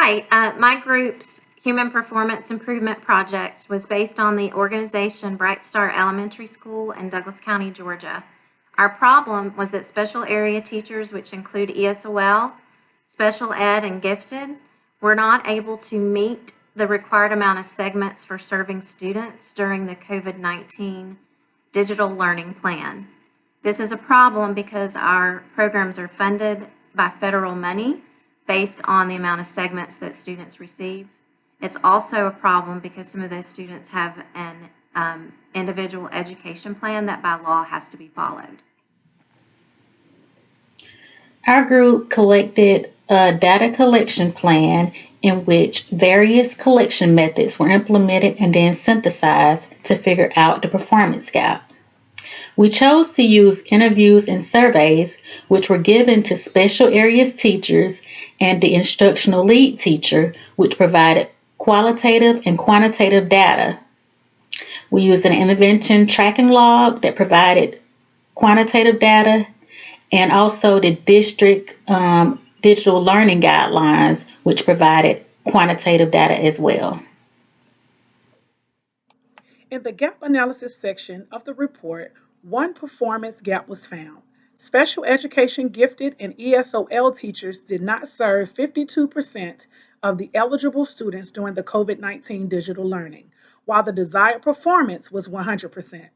Hi, my group's Human Performance Improvement Project was based on the organization Bright Star Elementary School in Douglas County, Georgia. Our problem was that special area teachers, which include ESOL, special ed, and gifted, were not able to meet the required amount of segments for serving students during the COVID-19 digital learning plan. This is a problem because our programs are funded by federal money based on the amount of segments that students receive. It's also a problem because some of those students have an individual education plan that by law has to be followed. Our group collected a data collection plan in which various collection methods were implemented and then synthesized to figure out the performance gap. We chose to use interviews and surveys, which were given to special areas teachers and the instructional lead teacher, which provided qualitative and quantitative data. We used an intervention tracking log that provided quantitative data, and also the district digital learning guidelines, which provided quantitative data as well. In the gap analysis section of the report, one performance gap was found. Special education gifted and ESOL teachers did not serve 52% of the eligible students during the COVID 19 digital learning, while the desired performance was 100%.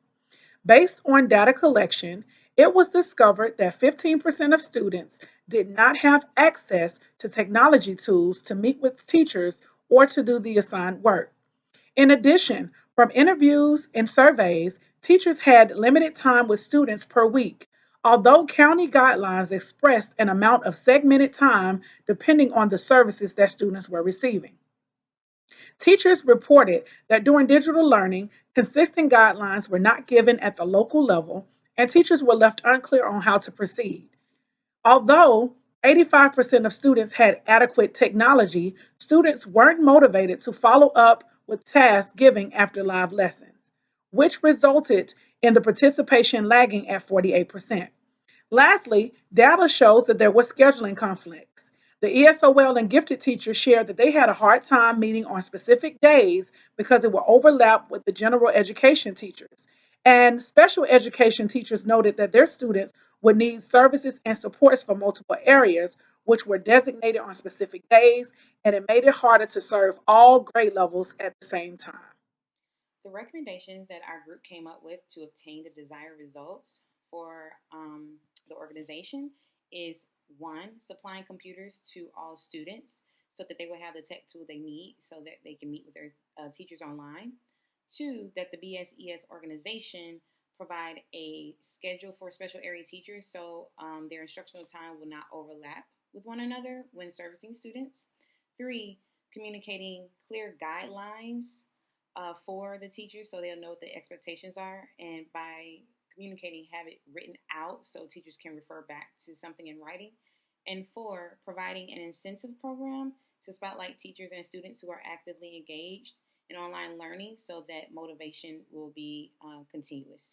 Based on data collection, it was discovered that 15% of students did not have access to technology tools to meet with teachers or to do the assigned work. In addition, from interviews and surveys, teachers had limited time with students per week, although county guidelines expressed an amount of segmented time depending on the services that students were receiving. Teachers reported that during digital learning, consistent guidelines were not given at the local level, and teachers were left unclear on how to proceed. Although 85% of students had adequate technology, students weren't motivated to follow up with task giving after live lessons, which resulted in the participation lagging at 48%. Lastly, data shows that there were scheduling conflicts. The ESOL and gifted teachers shared that they had a hard time meeting on specific days because it would overlap with the general education teachers. And special education teachers noted that their students would need services and supports for multiple areas, which were designated on specific days, and it made it harder to serve all grade levels at the same time. The recommendations that our group came up with to obtain the desired results for the organization is one, supplying computers to all students so that they will have the tech tool they need so that they can meet with their teachers online. Two, that the BSES organization provide a schedule for special area teachers so their instructional time will not overlap with one another when servicing students. Three, communicating clear guidelines for the teachers so they'll know what the expectations are, and by communicating, have it written out so teachers can refer back to something in writing. And four, providing an incentive program to spotlight teachers and students who are actively engaged in online learning so that motivation will be continuous.